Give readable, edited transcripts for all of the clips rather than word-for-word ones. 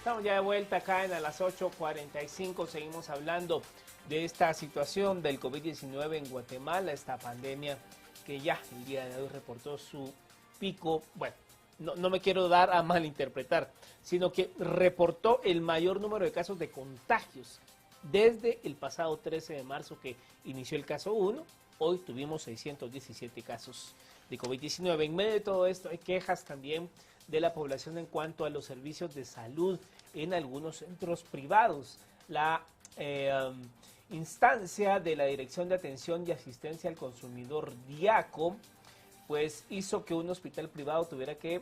Estamos ya de vuelta acá en a las 8:45. Seguimos hablando de esta situación del COVID-19 en Guatemala, esta pandemia que ya el día de hoy reportó su pico. Bueno, no me quiero dar a malinterpretar, sino que reportó el mayor número de casos de contagios desde el pasado 13 de marzo que inició el caso 1. Hoy tuvimos 617 casos de COVID-19. En medio de todo esto hay quejas también de la población en cuanto a los servicios de salud en algunos centros privados. La instancia de la Dirección de Atención y Asistencia al Consumidor, DIACO, pues hizo que un hospital privado tuviera que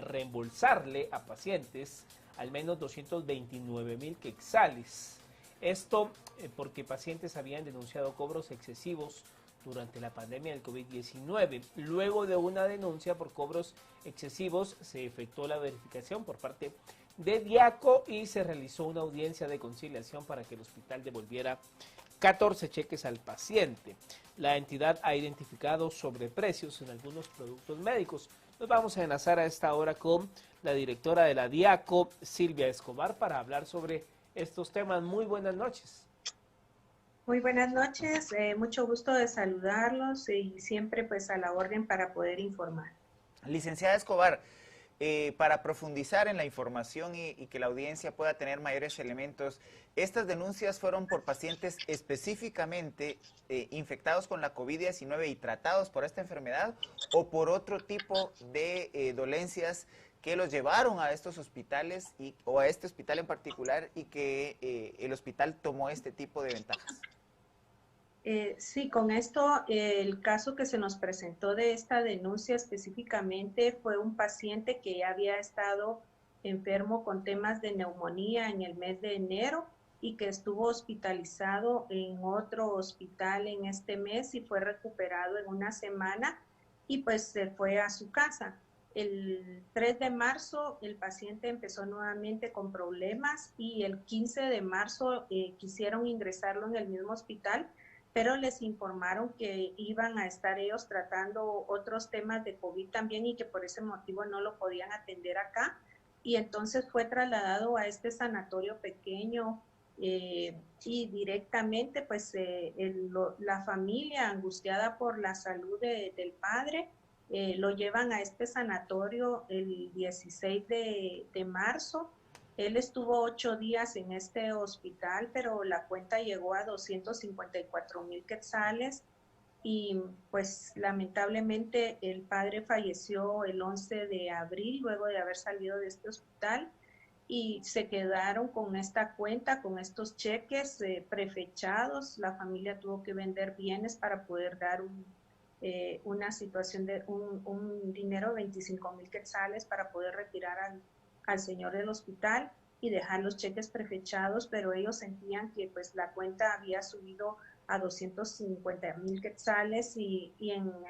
reembolsarle a pacientes al menos 229,000 quetzales. Esto porque pacientes habían denunciado cobros excesivos durante la pandemia del COVID-19. Luego de una denuncia por cobros excesivos, se efectuó la verificación por parte de DIACO y se realizó una audiencia de conciliación para que el hospital devolviera 14 cheques al paciente. La entidad ha identificado sobreprecios en algunos productos médicos. Nos vamos a enlazar a esta hora con la directora de la DIACO, Silvia Escobar, para hablar sobre estos temas. Muy buenas noches. Muy buenas noches, mucho gusto de saludarlos y siempre pues a la orden para poder informar. Licenciada Escobar, para profundizar en la información y que la audiencia pueda tener mayores elementos, ¿estas denuncias fueron por pacientes específicamente infectados con la COVID-19 y tratados por esta enfermedad o por otro tipo de dolencias que los llevaron a estos hospitales o a este hospital en particular y que el hospital tomó este tipo de ventajas? Sí, con esto el caso que se nos presentó de esta denuncia específicamente fue un paciente que ya había estado enfermo con temas de neumonía en el mes de enero y que estuvo hospitalizado en otro hospital en este mes y fue recuperado en una semana y pues se fue a su casa. El 3 de marzo el paciente empezó nuevamente con problemas y el 15 de marzo quisieron ingresarlo en el mismo hospital, pero les informaron que iban a estar ellos tratando otros temas de COVID también y que por ese motivo no lo podían atender acá. Y entonces fue trasladado a este sanatorio pequeño y directamente pues la familia angustiada por la salud del padre lo llevan a este sanatorio el 16 de marzo. Él estuvo 8 días en este hospital, pero la cuenta llegó a 254,000 quetzales y pues lamentablemente el padre falleció el 11 de abril luego de haber salido de este hospital y se quedaron con esta cuenta, con estos cheques prefechados. La familia tuvo que vender bienes para poder dar una situación de un dinero de 25,000 quetzales para poder retirar al señor del hospital y dejar los cheques prefechados, pero ellos sentían que pues la cuenta había subido a 250,000 quetzales y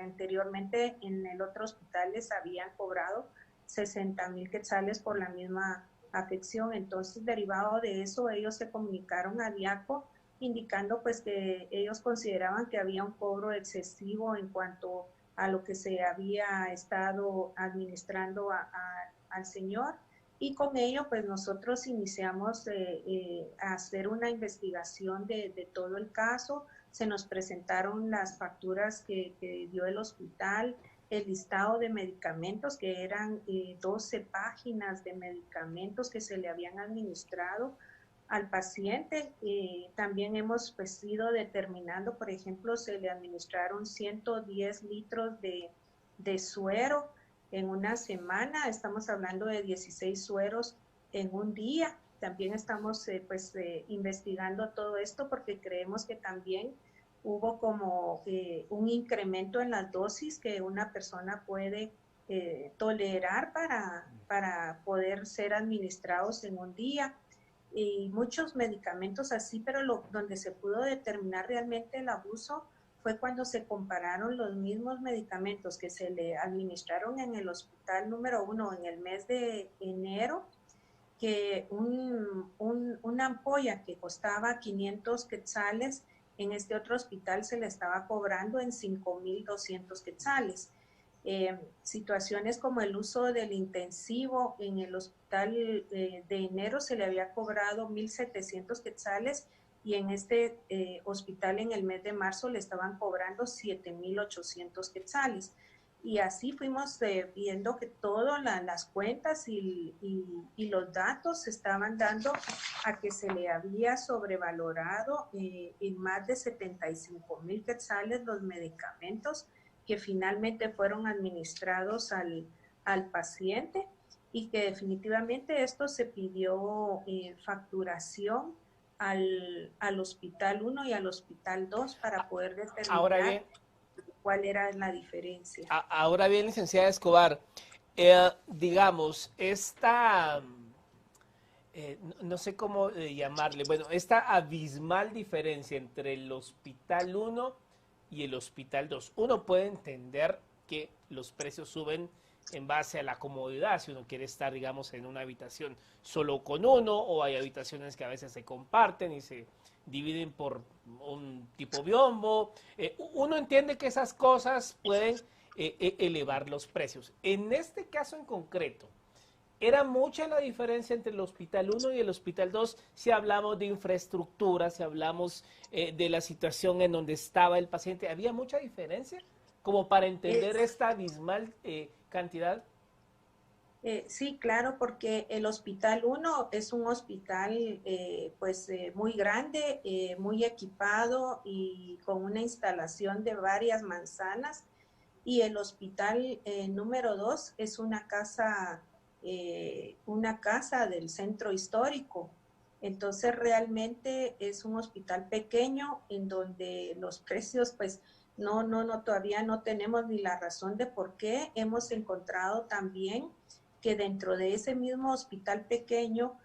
anteriormente en el otro hospital les habían cobrado 60,000 quetzales por la misma afección. Entonces, derivado de eso, ellos se comunicaron a DIACO indicando pues que ellos consideraban que había un cobro excesivo en cuanto a lo que se había estado administrando al señor, y con ello pues nosotros iniciamos a hacer una investigación de todo el caso. Se nos presentaron las facturas que dio el hospital, el listado de medicamentos, que eran 12 páginas de medicamentos que se le habían administrado al paciente. También hemos pues ido determinando, por ejemplo, se le administraron 110 litros de suero en una semana, estamos hablando de 16 sueros en un día. También estamos investigando todo esto porque creemos que también hubo como un incremento en las dosis que una persona puede tolerar para poder ser administrados en un día. Y muchos medicamentos así, pero donde se pudo determinar realmente el abuso fue cuando se compararon los mismos medicamentos que se le administraron en el hospital número 1 en el mes de enero, que una ampolla que costaba 500 quetzales, en este otro hospital se le estaba cobrando en 5,200 quetzales. situaciones como el uso del intensivo en el hospital de enero se le había cobrado 1.700 quetzales y en este hospital en el mes de marzo le estaban cobrando 7.800 quetzales. Y así fuimos viendo que todas las cuentas y los datos se estaban dando a que se le había sobrevalorado en más de 75.000 quetzales los medicamentos que finalmente fueron administrados al paciente y que definitivamente esto se pidió facturación al Hospital 1 y al Hospital 2 para poder determinar cuál era la diferencia. Ahora bien, licenciada Escobar, digamos, esta, no sé cómo llamarle, bueno, esta abismal diferencia entre el Hospital 1 y el Hospital 2. Uno puede entender que los precios suben en base a la comodidad, si uno quiere estar, digamos, en una habitación solo con uno, o hay habitaciones que a veces se comparten y se dividen por un tipo biombo. Uno entiende que esas cosas pueden elevar los precios. En este caso en concreto, ¿era mucha la diferencia entre el Hospital 1 y el Hospital 2 si hablamos de infraestructura, si hablamos de la situación en donde estaba el paciente? ¿Había mucha diferencia como para entender esta abismal cantidad? Sí, claro, porque el Hospital 1 es un hospital muy grande, muy equipado y con una instalación de varias manzanas. Y el Hospital número 2 es una casa del centro histórico. Entonces realmente es un hospital pequeño en donde los precios pues todavía no tenemos ni la razón de por qué. Hemos encontrado también que dentro de ese mismo hospital pequeño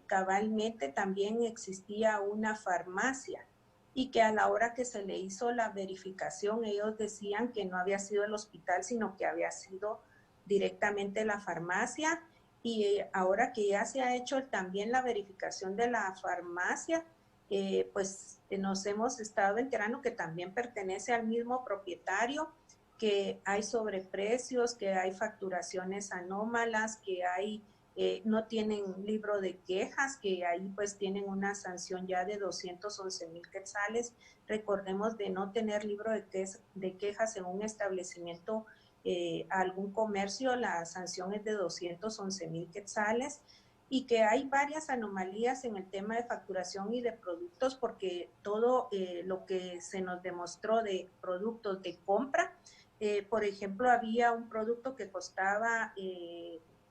cabalmente también existía una farmacia y que a la hora que se le hizo la verificación ellos decían que no había sido el hospital sino que había sido directamente la farmacia y ahora que ya se ha hecho también la verificación de la farmacia nos hemos estado enterando que también pertenece al mismo propietario, que hay sobreprecios, que hay facturaciones anómalas, que hay no tienen libro de quejas, que ahí pues tienen una sanción ya de 211,000 quetzales. Recordemos de no tener libro de quejas en un establecimiento, algún comercio, la sanción es de 211,000 quetzales y que hay varias anomalías en el tema de facturación y de productos porque todo lo que se nos demostró de productos de compra, por ejemplo, había un producto que costaba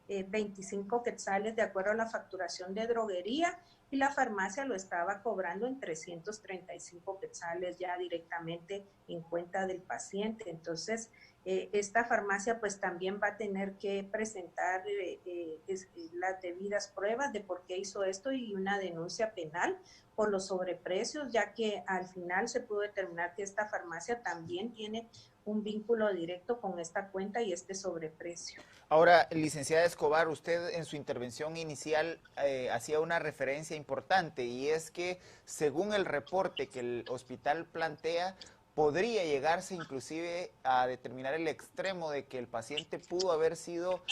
25 quetzales de acuerdo a la facturación de droguería y la farmacia lo estaba cobrando en 335 quetzales ya directamente en cuenta del paciente. Entonces, esta farmacia pues también va a tener que presentar las debidas pruebas de por qué hizo esto y una denuncia penal por los sobreprecios, ya que al final se pudo determinar que esta farmacia también tiene un vínculo directo con esta cuenta y este sobreprecio. Ahora, licenciada Escobar, usted en su intervención inicial hacía una referencia importante y es que según el reporte que el hospital plantea, podría llegarse inclusive a determinar el extremo de que el paciente pudo haber sido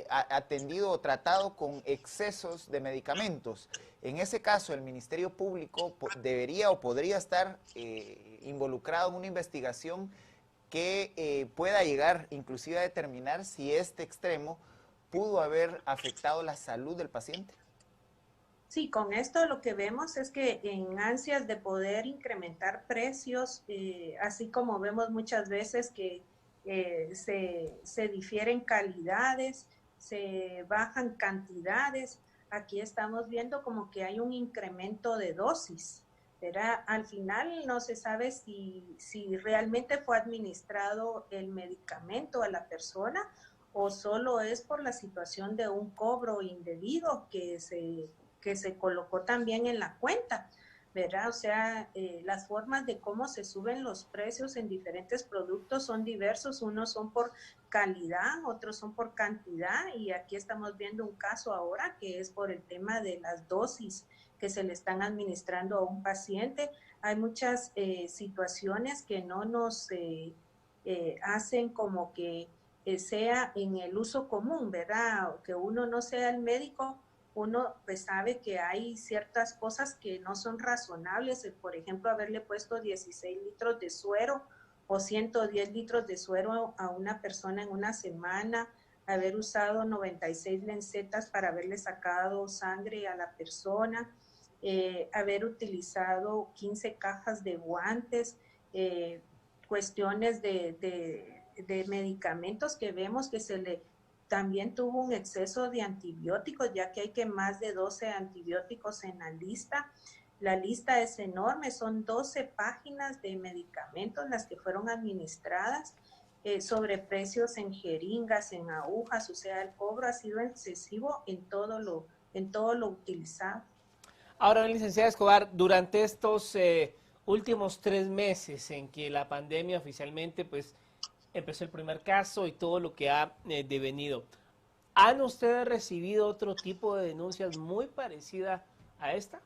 atendido o tratado con excesos de medicamentos. En ese caso, el Ministerio Público debería o podría estar involucrado en una investigación que pueda llegar inclusive a determinar si este extremo pudo haber afectado la salud del paciente. Sí, con esto lo que vemos es que en ansias de poder incrementar precios, así como vemos muchas veces que se difieren calidades, se bajan cantidades, aquí estamos viendo como que hay un incremento de dosis, ¿verdad? Al final no se sabe si realmente fue administrado el medicamento a la persona o solo es por la situación de un cobro indebido que se colocó también en la cuenta, ¿verdad? O sea, las formas de cómo se suben los precios en diferentes productos son diversos, unos son por calidad, otros son por cantidad, y aquí estamos viendo un caso ahora que es por el tema de las dosis que se le están administrando a un paciente. Hay muchas situaciones que no nos hacen como que sea en el uso común, ¿verdad? Que uno no sea el médico, uno pues sabe que hay ciertas cosas que no son razonables, por ejemplo, haberle puesto 16 litros de suero o 110 litros de suero a una persona en una semana, haber usado 96 lencetas para haberle sacado sangre a la persona, haber utilizado 15 cajas de guantes, cuestiones de medicamentos que vemos que se le también tuvo un exceso de antibióticos, ya que hay que más de 12 antibióticos en la lista. La lista es enorme, son 12 páginas de medicamentos las que fueron administradas, sobre precios en jeringas, en agujas, o sea, el cobro ha sido excesivo en todo lo utilizado. Ahora, licenciada Escobar, durante estos últimos 3 meses en que la pandemia oficialmente pues empezó el primer caso y todo lo que ha devenido, ¿han ustedes recibido otro tipo de denuncias muy parecida a esta?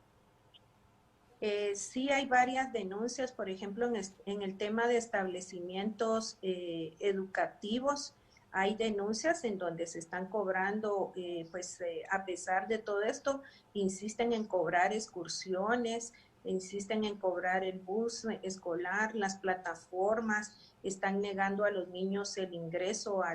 Sí hay varias denuncias, por ejemplo, en el tema de establecimientos educativos, hay denuncias en donde se están cobrando, a pesar de todo esto, insisten en cobrar excursiones, insisten en cobrar el bus escolar, las plataformas, están negando a los niños el ingreso a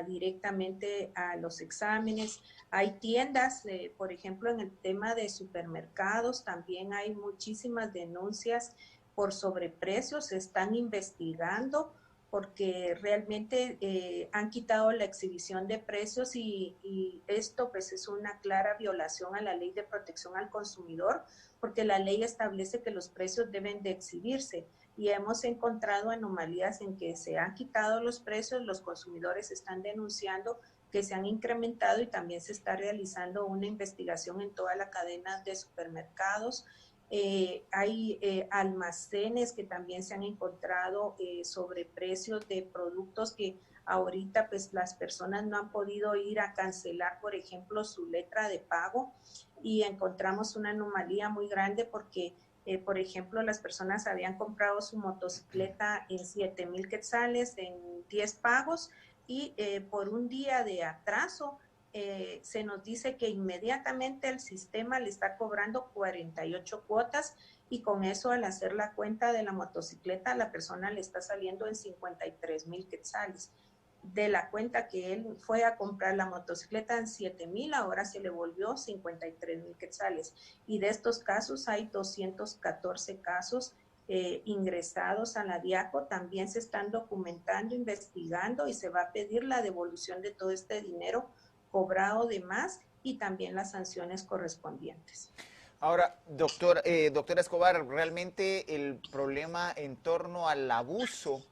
directamente a los exámenes. Hay tiendas, por ejemplo, en el tema de supermercados, también hay muchísimas denuncias por sobreprecios, se están investigando porque realmente han quitado la exhibición de precios y esto pues es una clara violación a la Ley de Protección al Consumidor, porque la ley establece que los precios deben de exhibirse y hemos encontrado anomalías en que se han quitado los precios, los consumidores están denunciando que se han incrementado y también se está realizando una investigación en toda la cadena de supermercados. Hay almacenes que también se han encontrado sobre precios de productos que ahorita pues las personas no han podido ir a cancelar, por ejemplo, su letra de pago y encontramos una anomalía muy grande porque por ejemplo, las personas habían comprado su motocicleta en 7,000 quetzales en 10 pagos y por un día de atraso se nos dice que inmediatamente el sistema le está cobrando 48 cuotas y con eso al hacer la cuenta de la motocicleta a la persona le está saliendo en 53,000 quetzales. De la cuenta que él fue a comprar la motocicleta en 7,000, ahora se le volvió 53,000 quetzales. Y de estos casos hay 214 casos ingresados a la DIACO, también se están documentando, investigando y se va a pedir la devolución de todo este dinero cobrado de más y también las sanciones correspondientes. Ahora, doctora Escobar, realmente el problema en torno al abuso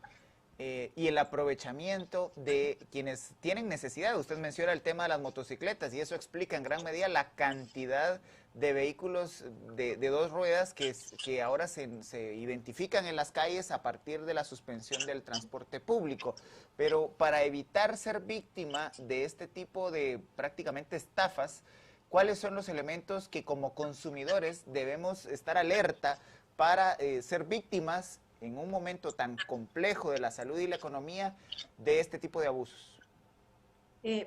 y el aprovechamiento de quienes tienen necesidad. Usted menciona el tema de las motocicletas y eso explica en gran medida la cantidad de vehículos de dos ruedas que ahora se identifican en las calles a partir de la suspensión del transporte público. Pero para evitar ser víctima de este tipo de prácticamente estafas, ¿cuáles son los elementos que como consumidores debemos estar alerta para ser víctimas en un momento tan complejo de la salud y la economía de este tipo de abusos?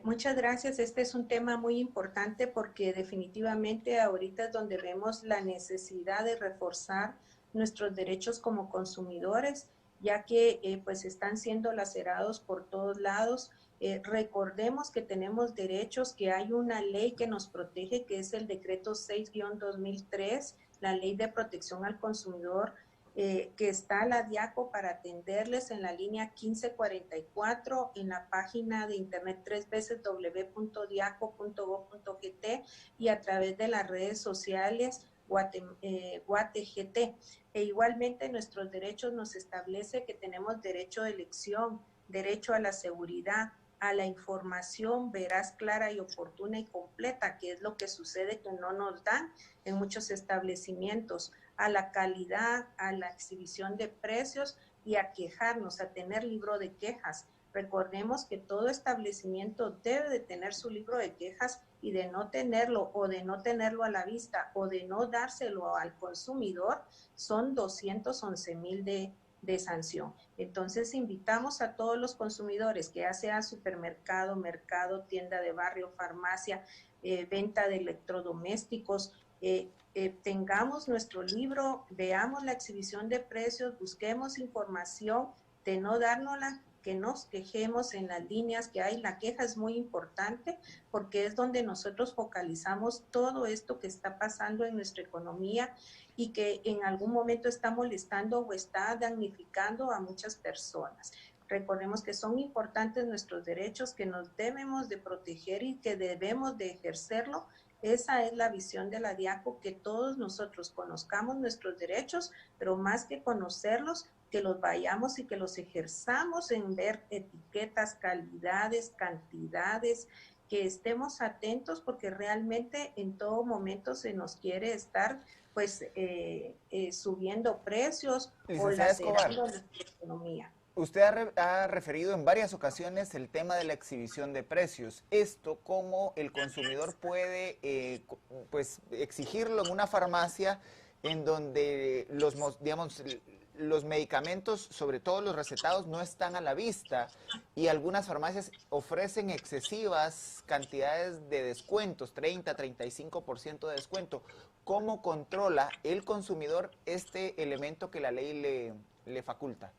Muchas gracias. Este es un tema muy importante porque definitivamente ahorita es donde vemos la necesidad de reforzar nuestros derechos como consumidores, ya que pues están siendo lacerados por todos lados. Recordemos que tenemos derechos, que hay una ley que nos protege, que es el decreto 6-2003, la Ley de Protección al Consumidor, que está la DIACO para atenderles en la línea 1544, en la página de internet www.diaco.gov.gt y a través de las redes sociales GuateGT. E igualmente nuestros derechos nos establece que tenemos derecho de elección, derecho a la seguridad, a la información veraz, clara y oportuna y completa, que es lo que sucede que no nos dan en muchos establecimientos, a la calidad, a la exhibición de precios y a quejarnos, a tener libro de quejas. Recordemos que todo establecimiento debe de tener su libro de quejas y de no tenerlo o de no tenerlo a la vista o de no dárselo al consumidor son 211,000 de sanción. Entonces invitamos a todos los consumidores, que ya sea supermercado, mercado, tienda de barrio, farmacia, venta de electrodomésticos, tengamos nuestro libro, veamos la exhibición de precios, busquemos información, de no dárnosla, que nos quejemos en las líneas que hay. La queja es muy importante porque es donde nosotros focalizamos todo esto que está pasando en nuestra economía y que en algún momento está molestando o está damnificando a muchas personas. Recordemos que son importantes nuestros derechos, que nos debemos de proteger y que debemos de ejercerlo. Esa es la visión de la DIACO, que todos nosotros conozcamos nuestros derechos, pero más que conocerlos, que los vayamos y que los ejerzamos en ver etiquetas, calidades, cantidades, que estemos atentos porque realmente en todo momento se nos quiere estar pues subiendo precios o lacerando nuestra economía. Usted ha referido en varias ocasiones el tema de la exhibición de precios. Esto, ¿cómo el consumidor puede pues exigirlo en una farmacia en donde los medicamentos, sobre todo los recetados, no están a la vista y algunas farmacias ofrecen excesivas cantidades de descuentos, 30, 35% de descuento? ¿Cómo controla el consumidor este elemento que la ley le faculta?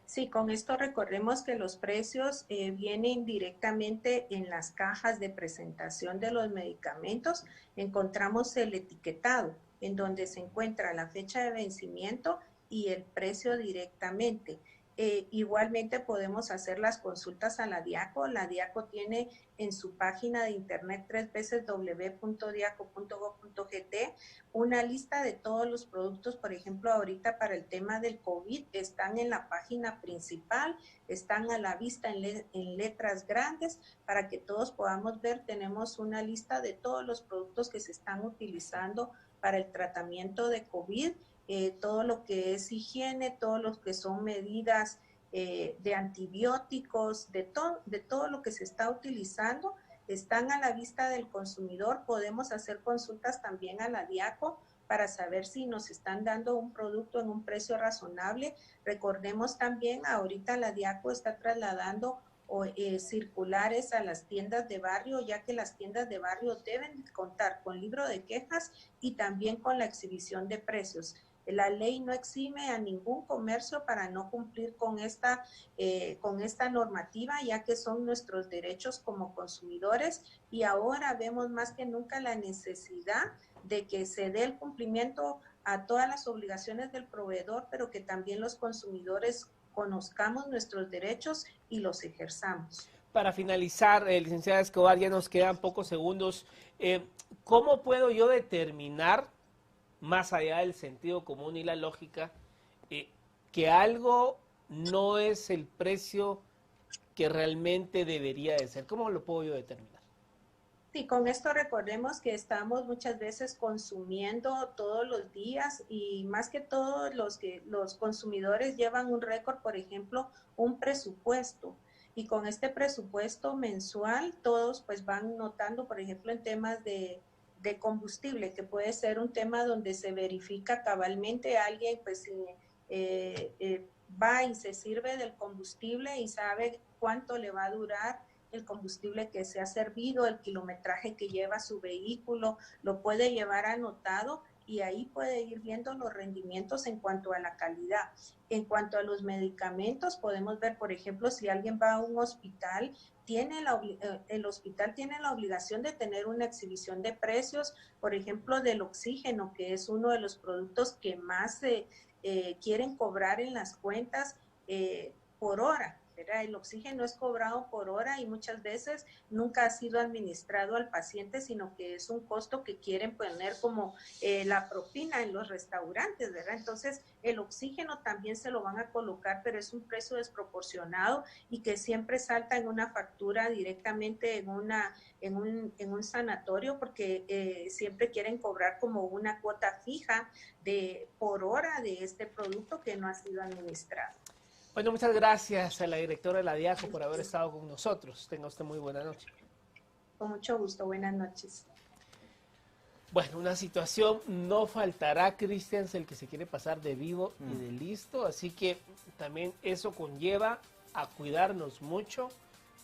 Sí, con esto recordemos que los precios vienen directamente en las cajas de presentación de los medicamentos. Encontramos el etiquetado, en donde se encuentra la fecha de vencimiento y el precio directamente. Igualmente podemos hacer las consultas a la DIACO. La DIACO tiene en su página de internet www.diaco.gov.gt una lista de todos los productos. Por ejemplo, ahorita para el tema del COVID están en la página principal, están a la vista en letras grandes para que todos podamos ver. Tenemos una lista de todos los productos que se están utilizando para el tratamiento de COVID. Todo lo que es higiene, todo lo que son medidas de antibióticos, de todo lo que se está utilizando, están a la vista del consumidor. Podemos hacer consultas también a la DIACO para saber si nos están dando un producto en un precio razonable. Recordemos también, ahorita la DIACO está trasladando circulares a las tiendas de barrio, ya que las tiendas de barrio deben contar con libro de quejas y también con la exhibición de precios. La ley no exime a ningún comercio para no cumplir con esta normativa, ya que son nuestros derechos como consumidores, y ahora vemos más que nunca la necesidad de que se dé el cumplimiento a todas las obligaciones del proveedor, pero que también los consumidores conozcamos nuestros derechos y los ejerzamos. Para finalizar, licenciada Escobar, ya nos quedan pocos segundos. ¿Cómo puedo yo determinar, más allá del sentido común y la lógica, que algo no es el precio que realmente debería de ser? ¿Cómo lo puedo yo determinar? Sí, con esto recordemos que estamos muchas veces consumiendo todos los días, y más que todo los consumidores llevan un récord, por ejemplo, un presupuesto. Y con este presupuesto mensual todos pues van notando, por ejemplo, en temas de combustible, que puede ser un tema donde se verifica cabalmente. Alguien pues va y se sirve del combustible y sabe cuánto le va a durar el combustible que se ha servido, el kilometraje que lleva su vehículo, lo puede llevar anotado y ahí puede ir viendo los rendimientos en cuanto a la calidad. En cuanto a los medicamentos, podemos ver, por ejemplo, si alguien va a un hospital, el hospital tiene la obligación de tener una exhibición de precios, por ejemplo, del oxígeno, que es uno de los productos que más quieren cobrar en las cuentas por hora. ¿verdad? El oxígeno es cobrado por hora y muchas veces nunca ha sido administrado al paciente, sino que es un costo que quieren poner como la propina en los restaurantes, ¿verdad? Entonces, el oxígeno también se lo van a colocar, pero es un precio desproporcionado y que siempre salta en una factura directamente en un sanatorio, porque siempre quieren cobrar como una cuota fija por hora de este producto que no ha sido administrado. Bueno, muchas gracias a la directora de la DIACO por haber estado con nosotros. Tenga usted muy buena noche. Con mucho gusto, buenas noches. Bueno, una situación no faltará, Cristian, el que se quiere pasar de vivo y de listo, así que también eso conlleva a cuidarnos mucho,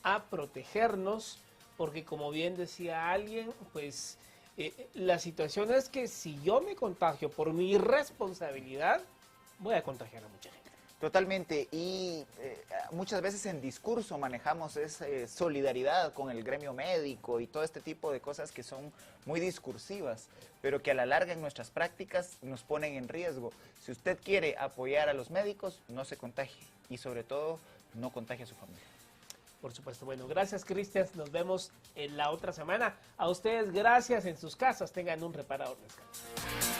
a protegernos, porque como bien decía alguien, pues la situación es que si yo me contagio por mi irresponsabilidad, voy a contagiar a mucha gente. Totalmente, y muchas veces en discurso manejamos esa solidaridad con el gremio médico y todo este tipo de cosas que son muy discursivas, pero que a la larga en nuestras prácticas nos ponen en riesgo. Si usted quiere apoyar a los médicos, no se contagie y sobre todo no contagie a su familia. Por supuesto. Bueno, gracias, Cristian. Nos vemos en la otra semana. A ustedes, gracias en sus casas. Tengan un reparador descanso.